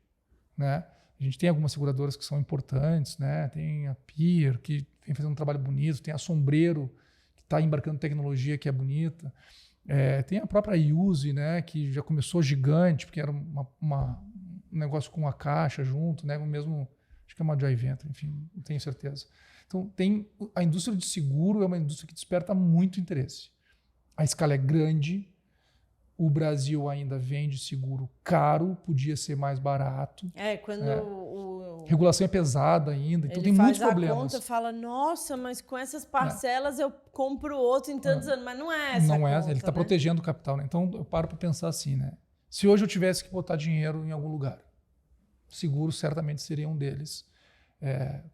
né? A gente tem algumas seguradoras que são importantes, né? Tem a Peer, que vem fazendo um trabalho bonito, tem a Sombreiro, que está embarcando tecnologia que é bonita. Tem a própria Use, né? Que já começou gigante, porque era um negócio com a Caixa junto, né? O mesmo, acho que é uma joint venture, enfim, não tenho certeza. Então, a indústria de seguro é uma indústria que desperta muito interesse. A escala é grande, o Brasil ainda vende seguro caro, podia ser mais barato. Quando Regulação é pesada ainda, então ele tem muitos faz a problemas. conta, fala, nossa, mas com essas parcelas eu compro outro em tantos anos, mas não é essa Não é, conta, ele está né? protegendo o capital, né? Então eu paro para pensar assim, né? Se hoje eu tivesse que botar dinheiro em algum lugar, seguro certamente seria um deles.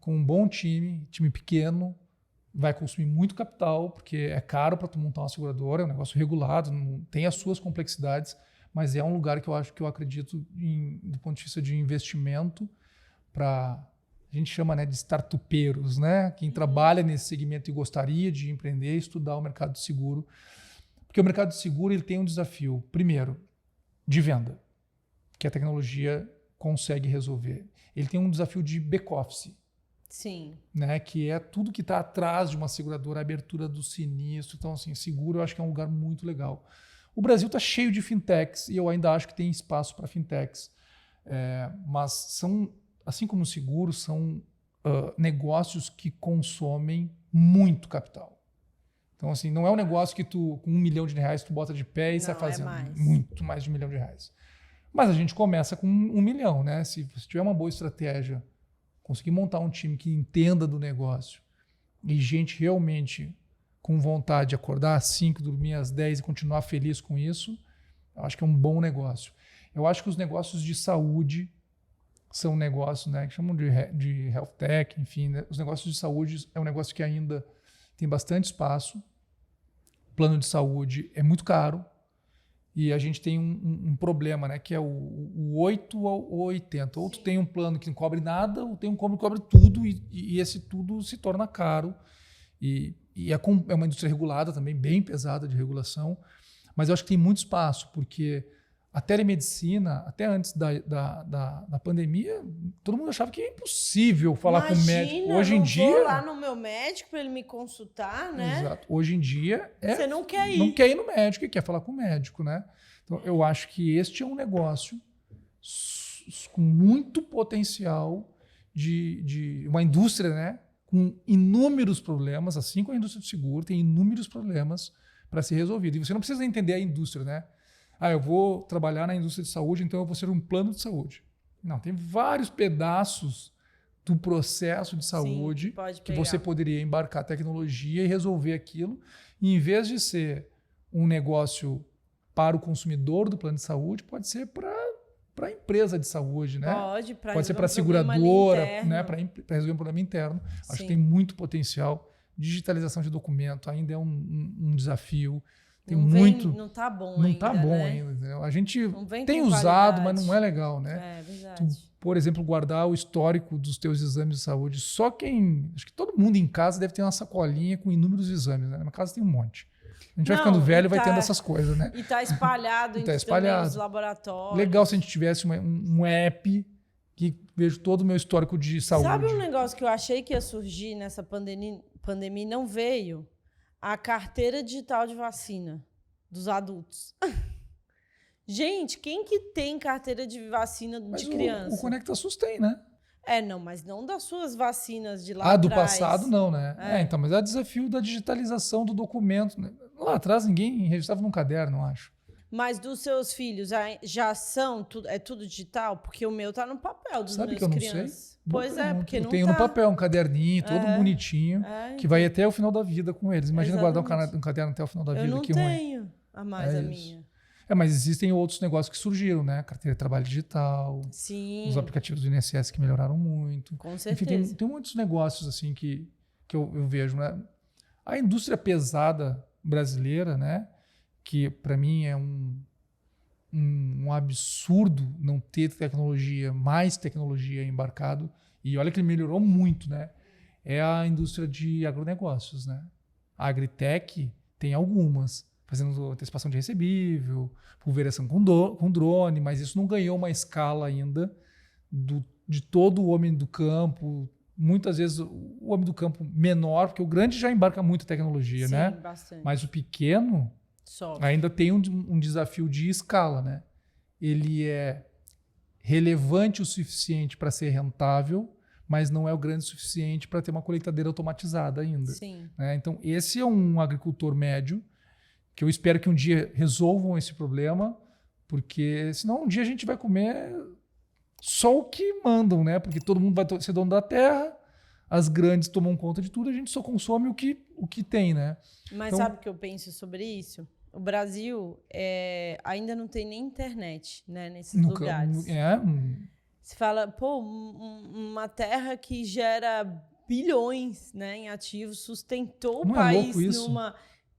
Com um bom time pequeno, vai consumir muito capital, porque é caro para tu montar uma seguradora, é um negócio regulado, tem as suas complexidades, mas é um lugar que eu acredito, do ponto de vista de investimento, para a gente chama, né, de startupeiros, né? Quem trabalha nesse segmento e gostaria de empreender, estudar o mercado de seguro, porque o mercado de seguro ele tem um desafio, primeiro, de venda, que a tecnologia consegue resolver. Ele tem um desafio de back-office. Sim. Né, que é tudo que está atrás de uma seguradora, a abertura do sinistro. Então, assim, seguro eu acho que é um lugar muito legal. O Brasil está cheio de fintechs e eu ainda acho que tem espaço para fintechs. Mas são, assim como o seguro, são negócios que consomem muito capital. Então, assim, não é um negócio que tu, com R$1 milhão, tu bota de pé e sai fazendo muito mais de R$1 milhão. Mas a gente começa com R$1 milhão, né? Se você tiver uma boa estratégia, conseguir montar um time que entenda do negócio e gente realmente com vontade de acordar às 5, dormir às 10 e continuar feliz com isso, eu acho que é um bom negócio. Eu acho que os negócios de saúde são negócios, né, que chamam de health tech, enfim, né? Os negócios de saúde é um negócio que ainda tem bastante espaço. O plano de saúde é muito caro. E a gente tem um problema, né? Que é o 8 ou 80. Ou tu tem um plano que não cobre nada, ou tem um plano que cobre tudo, e esse tudo se torna caro. E é uma indústria regulada também, bem pesada de regulação. Mas eu acho que tem muito espaço, porque a telemedicina, até antes da pandemia, todo mundo achava que é impossível falar com o médico. Hoje em dia... vou lá no meu médico para ele me consultar, né? Exato. Hoje em dia... Você não quer ir. Não quer ir no médico e quer falar com o médico, né? Então, eu acho que este é um negócio com muito potencial de uma indústria, né? Com inúmeros problemas, assim como a indústria do seguro, tem inúmeros problemas para ser resolvido. E você não precisa entender a indústria, né? Eu vou trabalhar na indústria de saúde, então eu vou ser um plano de saúde. Não, tem vários pedaços do processo de saúde que você poderia embarcar tecnologia e resolver aquilo. E em vez de ser um negócio para o consumidor do plano de saúde, pode ser para a empresa de saúde, né? Pode ser para a seguradora, né? Para resolver um problema interno. Acho que tem muito potencial. Digitalização de documento ainda é um desafio. Tem não está bom ainda. Não está bom ainda. A gente tem usado, mas não é legal, né? É verdade. Por exemplo, guardar o histórico dos teus exames de saúde. Acho que todo mundo em casa deve ter uma sacolinha com inúmeros exames, né? Na minha casa tem um monte. A gente vai ficando velho e vai tendo essas coisas, né? E está espalhado em os laboratórios. Legal se a gente tivesse um app que veja todo o meu histórico de saúde. Sabe um negócio que eu achei que ia surgir nessa pandemia e não veio? A carteira digital de vacina dos adultos. Gente, quem que tem carteira de vacina de criança? O Conecta SUS tem, né? Mas não das suas vacinas de lá atrás. Do passado não, né? Então, mas é o desafio da digitalização do documento. Né? Lá atrás ninguém registrava num caderno, eu acho. Mas dos seus filhos já são tudo digital? Porque o meu tá no papel dos meus crianças. Sabe que eu não sei? Pois é, porque não tá. Eu tenho no papel um caderninho, todo bonitinho, que vai até o final da vida com eles. Imagina guardar um caderno até o final da vida, que ruim. Eu não tenho a minha. Mas existem outros negócios que surgiram, né? Carteira de trabalho digital, sim, os aplicativos do INSS que melhoraram muito. Com certeza. Enfim, tem muitos negócios assim que eu vejo, né? A indústria pesada brasileira, né? Que para mim é um absurdo não ter mais tecnologia embarcado. E olha que ele melhorou muito, né? É a indústria de agronegócios, né? A Agritech tem algumas, fazendo antecipação de recebível, pulverização com drone, mas isso não ganhou uma escala ainda de todo o homem do campo. Muitas vezes o homem do campo menor, porque o grande já embarca muita tecnologia, né? Bastante. Mas o pequeno ainda tem um desafio de escala, né? Ele é relevante o suficiente para ser rentável, mas não é o grande o suficiente para ter uma colheitadeira automatizada ainda. Sim. Né? Então, esse é um agricultor médio que eu espero que um dia resolvam esse problema, porque senão um dia a gente vai comer só o que mandam, né? Porque todo mundo vai ser dono da terra, as grandes tomam conta de tudo, a gente só consome o que tem, né? Mas então, sabe o que eu penso sobre isso? O Brasil ainda não tem nem internet, né, nesses lugares. Se fala, pô, uma terra que gera bilhões, né, em ativos, sustentou o país numa...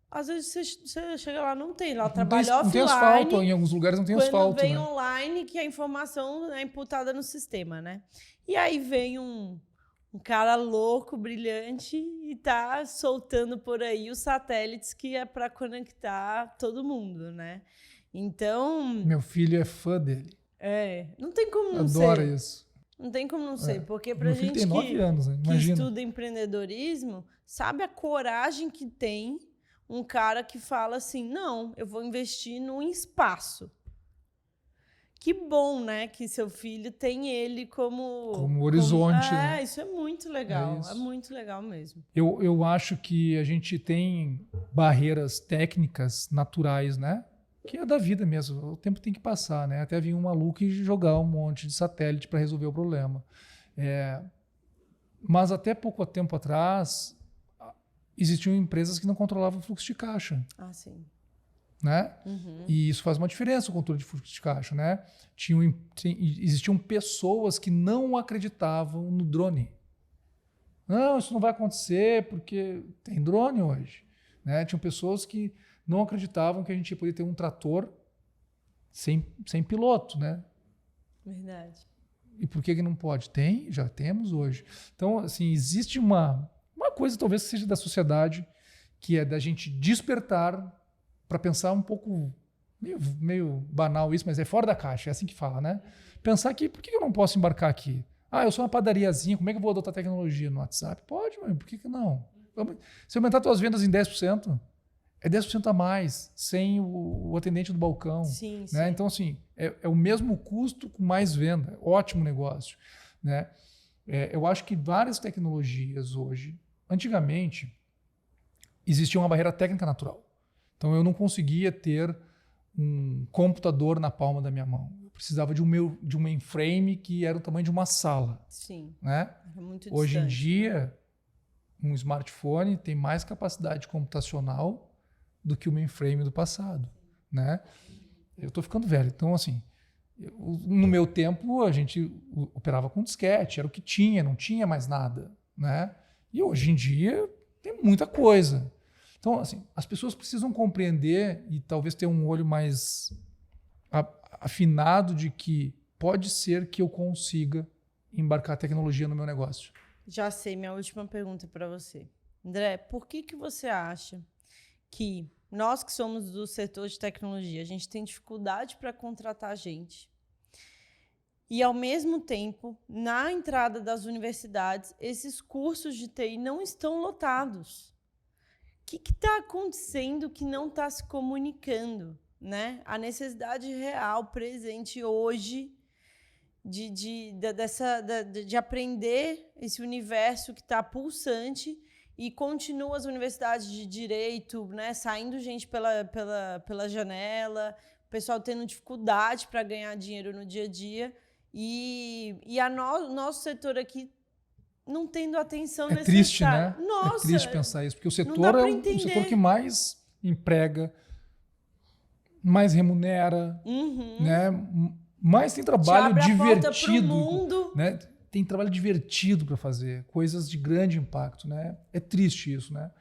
Às vezes você chega lá, não tem. Lá trabalha offline. Não tem asfalto, em alguns lugares não tem asfalto. Quando vem online, que a informação é imputada no sistema, né? E aí vem um cara louco, brilhante, e tá soltando por aí os satélites que é para conectar todo mundo, né? Então... Meu filho é fã dele. Não tem como não ser. Adora isso. Não tem como não ser, porque pra Meu filho gente tem 9 anos, né? Imagina. que estuda empreendedorismo, sabe a coragem que tem um cara que fala assim, não, eu vou investir num espaço. Que bom, né, que seu filho tem ele como horizonte. Né? Isso é muito legal, é muito legal mesmo. Eu acho que a gente tem barreiras técnicas naturais, né? Que é da vida mesmo, o tempo tem que passar, né? Até vir um maluco e jogar um monte de satélite para resolver o problema. Mas até pouco tempo atrás, existiam empresas que não controlavam o fluxo de caixa. Ah, sim. Né? E isso faz uma diferença, o controle de fluxo de caixa. Né? Existiam pessoas que não acreditavam no drone. Não, isso não vai acontecer porque tem drone hoje. Né? Tinham pessoas que não acreditavam que a gente ia poder ter um trator sem piloto. Né? Verdade. E por que não pode? Tem, já temos hoje. Então, assim, existe uma coisa talvez que seja da sociedade, que é da gente despertar para pensar um pouco, meio banal isso, mas é fora da caixa, é assim que fala, né? Pensar que, por que eu não posso embarcar aqui? Eu sou uma padariazinha, como é que eu vou adotar tecnologia no WhatsApp? Pode, mas por que não? Se aumentar tuas vendas em 10%, é 10% a mais, sem o atendente do balcão. Sim, né? Sim. Então, assim, é o mesmo custo com mais venda. Ótimo negócio. Né? Eu acho que várias tecnologias hoje, antigamente, existia uma barreira técnica natural. Então, eu não conseguia ter um computador na palma da minha mão. Eu precisava de um mainframe que era o tamanho de uma sala. Sim, né? Era muito Hoje em distante. dia, um smartphone tem mais capacidade computacional do que o mainframe do passado. Né? Eu estou ficando velho. Então, assim, no meu tempo, a gente operava com disquete. Era o que tinha, não tinha mais nada. Né? E hoje em dia, tem muita coisa. Então, assim, as pessoas precisam compreender e talvez ter um olho mais afinado de que pode ser que eu consiga embarcar tecnologia no meu negócio. Já sei, minha última pergunta para você. André, por que você acha que nós que somos do setor de tecnologia, a gente tem dificuldade para contratar gente e, ao mesmo tempo, na entrada das universidades, esses cursos de TI não estão lotados? O que está acontecendo que não está se comunicando? Né? A necessidade real, presente hoje, de aprender esse universo que está pulsante e continua as universidades de direito, né? Saindo gente pela janela, o pessoal tendo dificuldade para ganhar dinheiro no dia a dia e nosso setor aqui não tendo atenção necessária. Triste, né? Nossa, é triste pensar isso, porque o setor é o setor que mais emprega, mais remunera, né? Mais tem trabalho divertido. Mundo. Né? Tem trabalho divertido para fazer, coisas de grande impacto. Né? É triste isso. Né?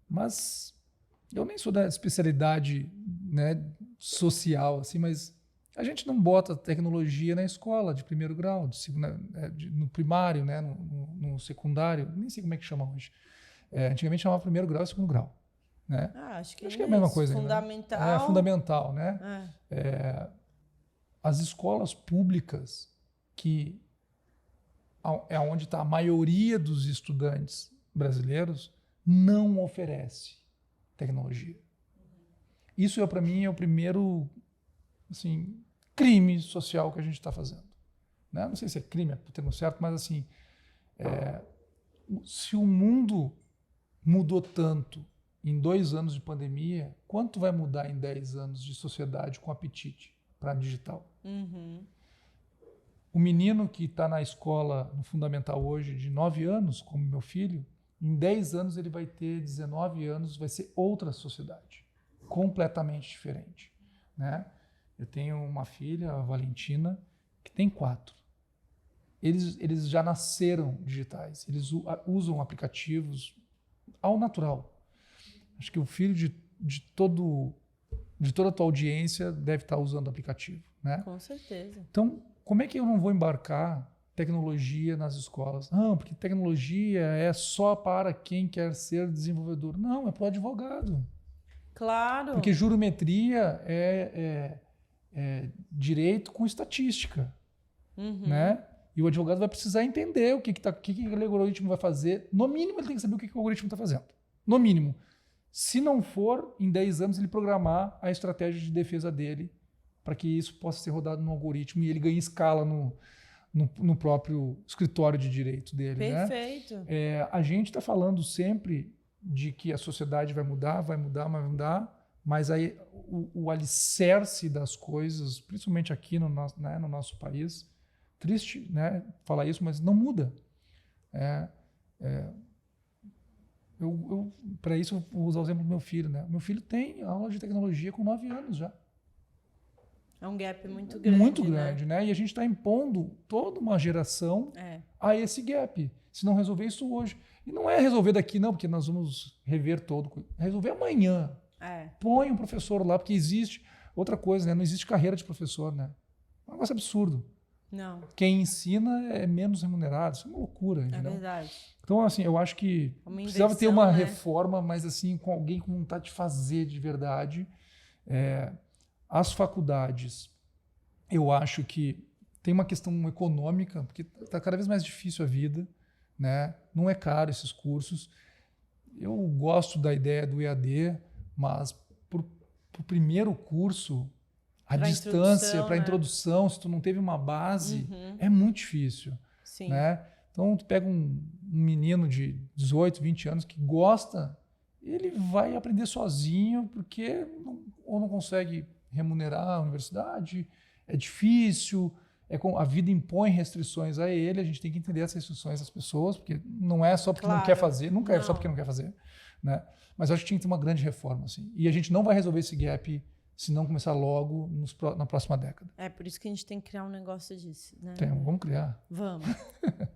Mas eu nem sou da especialidade, né, social, assim, mas a gente não bota tecnologia na escola de primeiro grau, no primário, né, no secundário, nem sei como é que chama hoje. Antigamente chamava primeiro grau e segundo grau. Né? Acho que é a mesma coisa. Fundamental. Ainda, né? Fundamental, né? As escolas públicas, que é onde está a maioria dos estudantes brasileiros, não oferece tecnologia. Isso, para mim, é o primeiro crime social que a gente está fazendo. Né? Não sei se é crime, é o termo certo, mas assim, Se o mundo mudou tanto em 2 anos de pandemia, quanto vai mudar em 10 anos de sociedade com apetite para digital? O menino que está na escola, no fundamental hoje, de 9 anos, como meu filho, em 10 anos ele vai ter 19 anos, vai ser outra sociedade, completamente diferente, né? Eu tenho uma filha, a Valentina, que tem 4. Eles já nasceram digitais, eles usam aplicativos ao natural. Acho que o filho de toda a tua audiência deve estar usando aplicativo, né? Com certeza. Então, como é que eu não vou embarcar tecnologia nas escolas? Não, porque tecnologia é só para quem quer ser desenvolvedor. Não, é para o advogado. Claro. Porque jurometria é direito com estatística, né? E o advogado vai precisar entender o que aquele algoritmo vai fazer. No mínimo, ele tem que saber o que o algoritmo está fazendo. No mínimo. Se não for, em 10 anos, ele programar a estratégia de defesa dele para que isso possa ser rodado no algoritmo e ele ganhe escala no próprio escritório de direito dele. Perfeito. Né? A gente está falando sempre de que a sociedade vai mudar, mas aí o alicerce das coisas, principalmente aqui no nosso país, triste, né, falar isso, mas não muda. Para isso, eu vou usar o exemplo do meu filho. Né? Meu filho tem aula de tecnologia com 9 anos já. É um gap muito grande. Muito grande, né? E a gente está impondo toda uma geração a esse gap. Se não resolver isso hoje. E não é resolver daqui, não, porque nós vamos rever todo. É resolver amanhã. Põe um professor lá, porque existe outra coisa, né? Não existe carreira de professor, né? É um negócio absurdo. Não. Quem ensina é menos remunerado. Isso é uma loucura, entendeu? É verdade. Então, assim, eu acho que precisava ter uma reforma, mas assim, com alguém com vontade de fazer de verdade. As faculdades, eu acho que tem uma questão econômica, porque está cada vez mais difícil a vida, né? Não é caro esses cursos. Eu gosto da ideia do EAD, mas para o primeiro curso, a distância, para a introdução, se tu não teve uma base, é muito difícil. Sim. Né? Então, tu pega um menino de 18, 20 anos que gosta, ele vai aprender sozinho, porque ou não consegue remunerar a universidade, é difícil, a vida impõe restrições a ele, a gente tem que entender as restrições das pessoas, porque não é só porque não quer fazer, nunca é só porque não quer fazer, né? Mas eu acho que tinha que ter uma grande reforma, assim. E a gente não vai resolver esse gap se não começar logo na próxima década. É por isso que a gente tem que criar um negócio disso, né? Vamos criar. Vamos.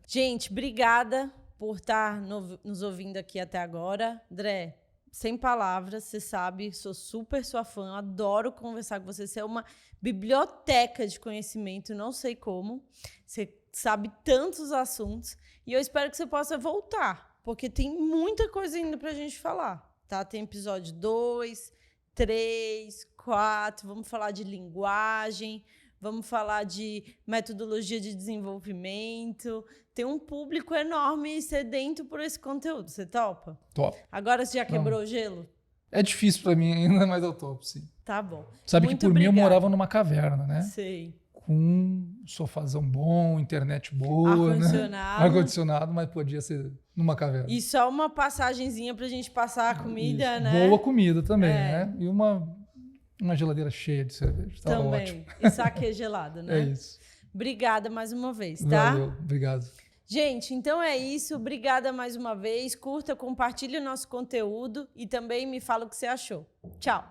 Gente, obrigada por estar nos ouvindo aqui até agora. André, sem palavras, você sabe, sou super sua fã, adoro conversar com você. Você é uma biblioteca de conhecimento, não sei como. Você sabe tantos assuntos. E eu espero que você possa voltar, porque tem muita coisa ainda pra gente falar, tá? Tem episódio 2, 3, 4, vamos falar de linguagem, vamos falar de metodologia de desenvolvimento. Tem um público enorme e sedento por esse conteúdo. Você topa? Top. Agora você já quebrou o gelo? É difícil para mim ainda, mas eu topo, sim. Tá bom. Sabe que por mim eu morava numa caverna, né? Sei. Com um sofazão bom, internet boa, ar-condicionado. Né? Ar-condicionado, mas podia ser numa caverna. E só uma passagenzinha pra gente passar a comida, né? Boa comida também, né? E uma geladeira cheia de cerveja. Tava também. Ótimo. E saque gelado, né? É isso. Obrigada mais uma vez, tá? Valeu, obrigado. Gente, então é isso. Obrigada mais uma vez. Curta, compartilhe o nosso conteúdo e também me fala o que você achou. Tchau!